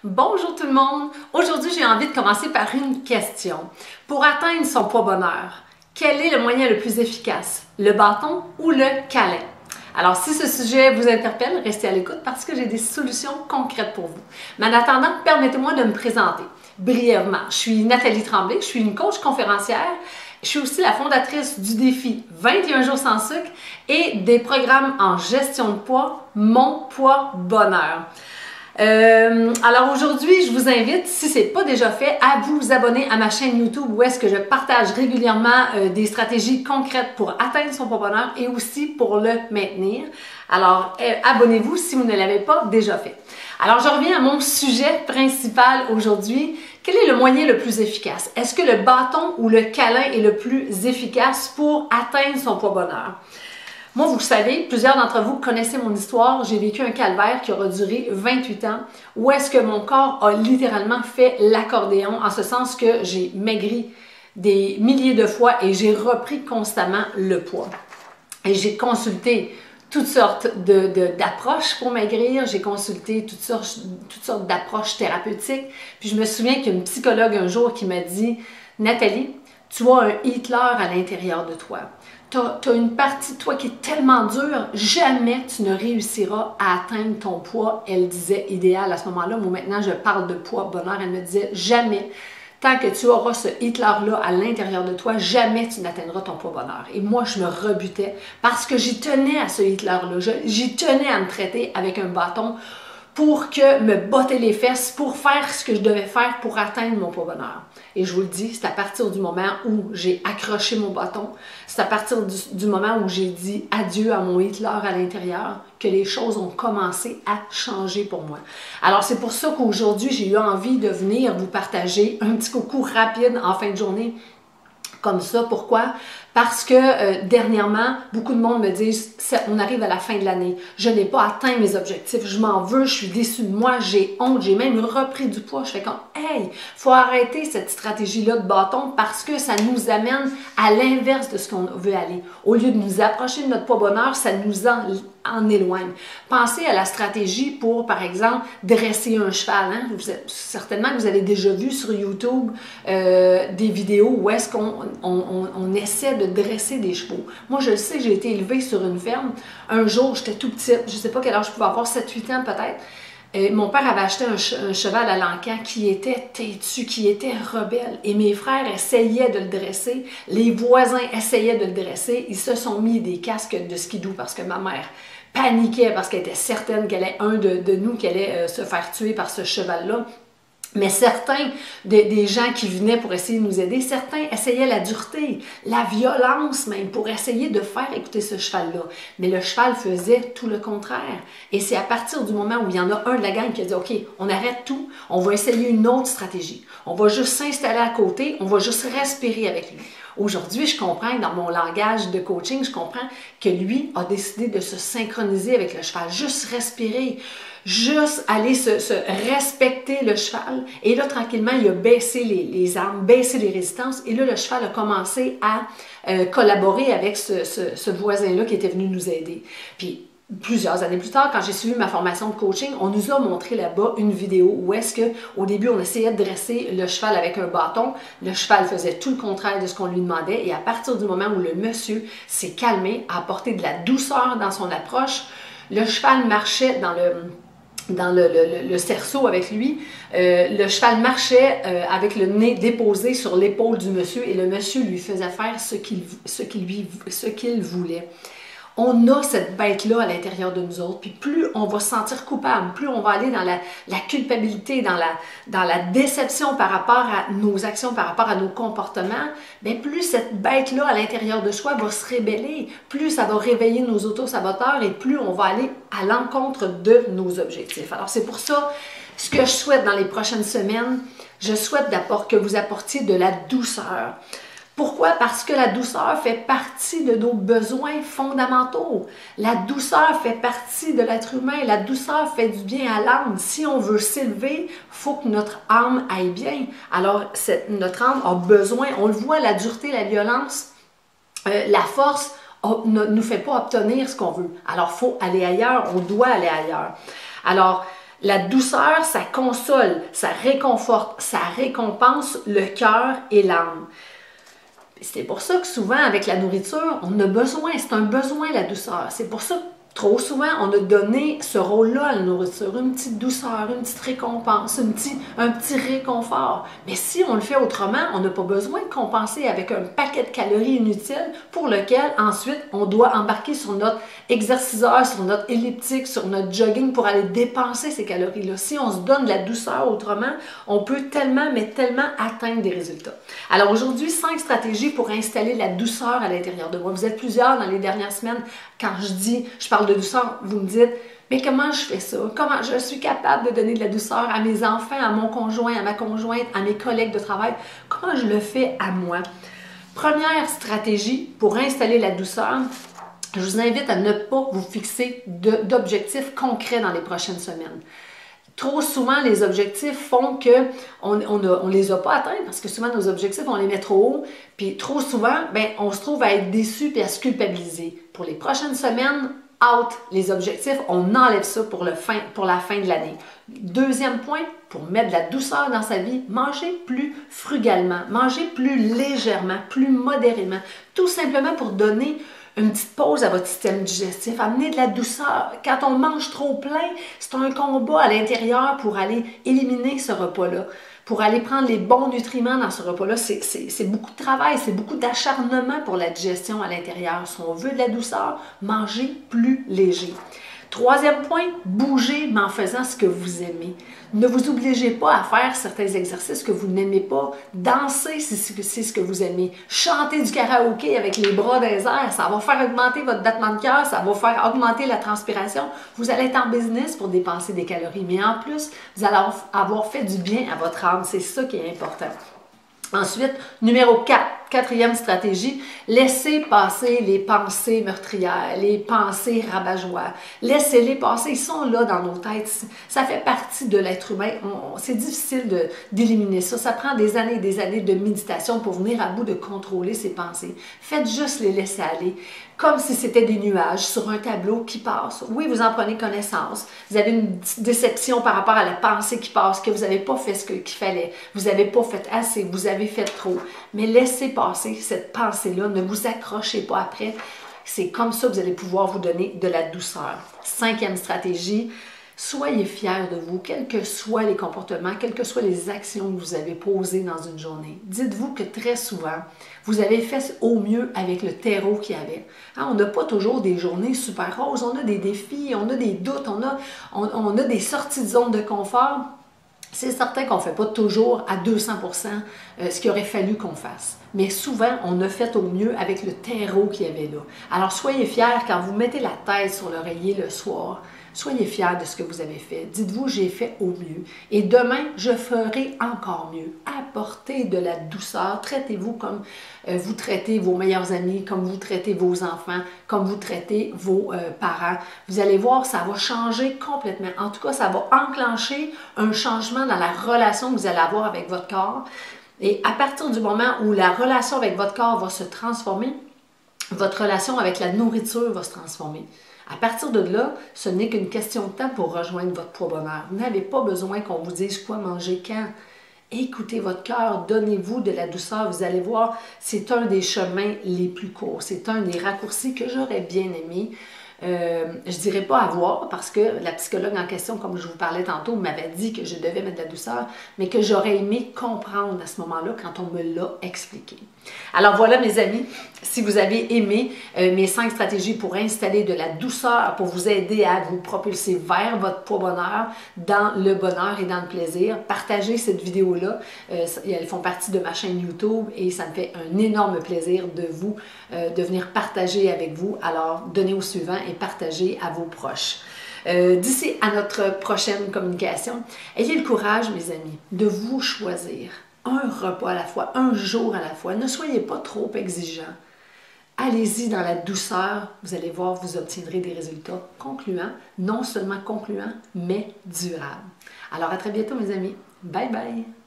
Bonjour tout le monde! Aujourd'hui, j'ai envie de commencer par une question. Pour atteindre son poids bonheur, quel est le moyen le plus efficace? Le bâton ou le câlin? Alors, si ce sujet vous interpelle, restez à l'écoute parce que j'ai des solutions concrètes pour vous. Mais en attendant, permettez-moi de me présenter brièvement. Je suis Nathalie Tremblay, je suis une coach conférencière. Je suis aussi la fondatrice du défi 21 jours sans sucre et des programmes en gestion de poids, Mon Poids Bonheur. Alors aujourd'hui, je vous invite, si ce n'est pas déjà fait, à vous abonner à ma chaîne YouTube où est-ce que je partage régulièrement des stratégies concrètes pour atteindre son poids bonheur et aussi pour le maintenir. Alors, abonnez-vous si vous ne l'avez pas déjà fait. Alors, je reviens à mon sujet principal aujourd'hui. Quel est le moyen le plus efficace? Est-ce que le bâton ou le câlin est le plus efficace pour atteindre son poids bonheur? Moi, vous le savez, plusieurs d'entre vous connaissez mon histoire. J'ai vécu un calvaire qui aura duré 28 ans, où est-ce que mon corps a littéralement fait l'accordéon, en ce sens que j'ai maigri des milliers de fois et j'ai repris constamment le poids. Et j'ai consulté toutes sortes d'approches pour maigrir, j'ai consulté toutes sortes d'approches thérapeutiques. Puis je me souviens qu'il y a une psychologue un jour qui m'a dit « Nathalie, tu as un Hitler à l'intérieur de toi. Tu as une partie de toi qui est tellement dure, jamais tu ne réussiras à atteindre ton poids. » Elle disait idéal à ce moment-là. Moi, maintenant, je parle de poids, bonheur. Elle me disait jamais, tant que tu auras ce Hitler-là à l'intérieur de toi, jamais tu n'atteindras ton poids bonheur. Et moi, je me rebutais parce que j'y tenais à ce Hitler-là. J'y tenais à me traiter avec un bâton pour que me botter les fesses, pour faire ce que je devais faire pour atteindre mon poids bonheur. Et je vous le dis, c'est à partir du moment où j'ai accroché mon bâton, c'est à partir du moment où j'ai dit adieu à mon Hitler à l'intérieur que les choses ont commencé à changer pour moi. Alors c'est pour ça qu'aujourd'hui, j'ai eu envie de venir vous partager un petit coucou rapide en fin de journée comme ça. Pourquoi? Parce que dernièrement, beaucoup de monde me disent « On arrive à la fin de l'année, je n'ai pas atteint mes objectifs, je m'en veux, je suis déçue de moi, j'ai honte, j'ai même repris du poids. » Je fais comme « Hey, il faut arrêter cette stratégie-là de bâton parce que ça nous amène à l'inverse de ce qu'on veut aller. Au lieu de nous approcher de notre poids bonheur, ça nous en éloigne. » Pensez à la stratégie pour, par exemple, dresser un cheval. Hein? Certainement que vous avez déjà vu sur YouTube des vidéos où est-ce qu'on essaie de dresser des chevaux. Moi, je le sais, j'ai été élevée sur une ferme. Un jour, j'étais tout petite, je ne sais pas quel âge je pouvais avoir, 7-8 ans peut-être. Mon père avait acheté un cheval à l'encan qui était têtu, qui était rebelle. Et mes frères essayaient de le dresser, les voisins essayaient de le dresser. Ils se sont mis des casques de skidoo parce que ma mère paniquait parce qu'elle était certaine qu'elle est un de nous qui allait se faire tuer par ce cheval-là. Mais certains des gens qui venaient pour essayer de nous aider, certains essayaient la dureté, la violence même, pour essayer de faire écouter ce cheval-là. Mais le cheval faisait tout le contraire. Et c'est à partir du moment où il y en a un de la gang qui a dit « OK, on arrête tout, on va essayer une autre stratégie. On va juste s'installer à côté, on va juste respirer avec lui. » Aujourd'hui, je comprends, dans mon langage de coaching, je comprends que lui a décidé de se synchroniser avec le cheval, juste respirer, juste aller se respecter le cheval. Et là, tranquillement, il a baissé les armes, baissé les résistances. Et là, le cheval a commencé à collaborer avec ce voisin-là qui était venu nous aider. Puis, plusieurs années plus tard, quand j'ai suivi ma formation de coaching, on nous a montré là-bas une vidéo où est-ce qu'au début, on essayait de dresser le cheval avec un bâton. Le cheval faisait tout le contraire de ce qu'on lui demandait. Et à partir du moment où le monsieur s'est calmé, a apporté de la douceur dans son approche, le cheval marchait dans le cerceau avec lui. Le cheval marchait avec le nez déposé sur l'épaule du monsieur et le monsieur lui faisait faire ce qu'il voulait. On a cette bête-là à l'intérieur de nous autres, puis plus on va se sentir coupable, plus on va aller dans la culpabilité, dans la déception par rapport à nos actions, par rapport à nos comportements, bien plus cette bête-là à l'intérieur de soi va se rébeller, plus ça va réveiller nos autosaboteurs et plus on va aller à l'encontre de nos objectifs. Alors c'est pour ça, ce que je souhaite dans les prochaines semaines, je souhaite que vous apportiez de la douceur. Pourquoi? Parce que la douceur fait partie de nos besoins fondamentaux. La douceur fait partie de l'être humain. La douceur fait du bien à l'âme. Si on veut s'élever, il faut que notre âme aille bien. Alors, notre âme a besoin, on le voit, la dureté, la violence, la force ne nous fait pas obtenir ce qu'on veut. Alors, il faut aller ailleurs, on doit aller ailleurs. Alors, La douceur, ça console, ça réconforte, ça récompense le cœur et l'âme. C'est pour ça que souvent, avec la nourriture, on a besoin, c'est un besoin la douceur. C'est pour ça que trop souvent, on a donné ce rôle-là à la nourriture, une petite douceur, une petite récompense, un petit réconfort. Mais si on le fait autrement, on n'a pas besoin de compenser avec un paquet de calories inutiles pour lequel ensuite on doit embarquer sur notre exerciceur, sur notre elliptique, sur notre jogging pour aller dépenser ces calories-là. Si on se donne de la douceur autrement, on peut tellement, mais tellement atteindre des résultats. Alors aujourd'hui, 5 stratégies pour installer la douceur à l'intérieur de moi. Vous êtes plusieurs dans les dernières semaines, quand je parle de douceur, vous me dites, mais comment je fais ça? Comment je suis capable de donner de la douceur à mes enfants, à mon conjoint, à ma conjointe, à mes collègues de travail? Comment je le fais à moi? Première stratégie pour installer la douceur, je vous invite à ne pas vous fixer d'objectifs concrets dans les prochaines semaines. Trop souvent, les objectifs font qu'on ne les a pas atteints parce que souvent, nos objectifs, on les met trop haut. Puis trop souvent, on se trouve à être déçu et à se culpabiliser. Pour les prochaines semaines, out les objectifs, on enlève ça pour la fin de l'année. Deuxième point, pour mettre de la douceur dans sa vie, mangez plus frugalement, mangez plus légèrement, plus modérément, tout simplement pour donner une petite pause à votre système digestif, amener de la douceur. Quand on mange trop plein, c'est un combat à l'intérieur pour aller éliminer ce repas-là, pour aller prendre les bons nutriments dans ce repas-là. C'est beaucoup de travail, c'est beaucoup d'acharnement pour la digestion à l'intérieur. Si on veut de la douceur, mangez plus léger. Troisième point, bougez, mais en faisant ce que vous aimez. Ne vous obligez pas à faire certains exercices que vous n'aimez pas. Dansez si c'est ce que vous aimez. Chantez du karaoké avec les bras dans les airs, ça va faire augmenter votre battement de cœur, ça va faire augmenter la transpiration. Vous allez être en business pour dépenser des calories, mais en plus, vous allez avoir fait du bien à votre âme. C'est ça qui est important. Ensuite, numéro 4, quatrième stratégie, laissez passer les pensées meurtrières, les pensées rabat-joie. Laissez-les passer, ils sont là dans nos têtes. Ça fait partie de l'être humain. C'est difficile d'éliminer ça. Ça prend des années et des années de méditation pour venir à bout de contrôler ces pensées. Faites juste les laisser aller, comme si c'était des nuages sur un tableau qui passe. Oui, vous en prenez connaissance. Vous avez une déception par rapport à la pensée qui passe, que vous n'avez pas fait ce qu'il fallait. Vous n'avez pas fait assez, vous avez fait trop. Mais laissez passer cette pensée-là, ne vous accrochez pas après. C'est comme ça que vous allez pouvoir vous donner de la douceur. Cinquième stratégie, soyez fiers de vous, quels que soient les comportements, quelles que soient les actions que vous avez posées dans une journée. Dites-vous que très souvent, vous avez fait au mieux avec le terreau qu'il y avait. On n'a pas toujours des journées super roses, on a des défis, on a des doutes, on a des sorties de zone de confort. C'est certain qu'on ne fait pas toujours à 200% ce qu'il aurait fallu qu'on fasse. Mais souvent, on a fait au mieux avec le terreau qu'il y avait là. Alors, soyez fiers quand vous mettez la tête sur l'oreiller le soir. Soyez fiers de ce que vous avez fait. Dites-vous, j'ai fait au mieux. Et demain, je ferai encore mieux. Apportez de la douceur. Traitez-vous comme vous traitez vos meilleurs amis, comme vous traitez vos enfants, comme vous traitez vos parents. Vous allez voir, ça va changer complètement. En tout cas, ça va enclencher un changement dans la relation que vous allez avoir avec votre corps. Et à partir du moment où la relation avec votre corps va se transformer, votre relation avec la nourriture va se transformer. À partir de là, ce n'est qu'une question de temps pour rejoindre votre poids bonheur. Vous n'avez pas besoin qu'on vous dise quoi manger quand. Écoutez votre cœur, donnez-vous de la douceur. Vous allez voir, c'est un des chemins les plus courts. C'est un des raccourcis que j'aurais bien aimé. Je ne dirais pas avoir parce que la psychologue en question, comme je vous parlais tantôt, m'avait dit que je devais mettre de la douceur, mais que j'aurais aimé comprendre à ce moment-là quand on me l'a expliqué. Alors voilà mes amis, si vous avez aimé mes 5 stratégies pour installer de la douceur, pour vous aider à vous propulser vers votre poids bonheur, dans le bonheur et dans le plaisir, partagez cette vidéo-là. Elles font partie de ma chaîne YouTube et ça me fait un énorme plaisir de venir partager avec vous. Alors donnez au suivant et partagez à vos proches. D'ici à notre prochaine communication, ayez le courage, mes amis, de vous choisir un repas à la fois, un jour à la fois. Ne soyez pas trop exigeants. Allez-y dans la douceur. Vous allez voir, vous obtiendrez des résultats concluants, non seulement concluants, mais durables. Alors à très bientôt, mes amis. Bye bye!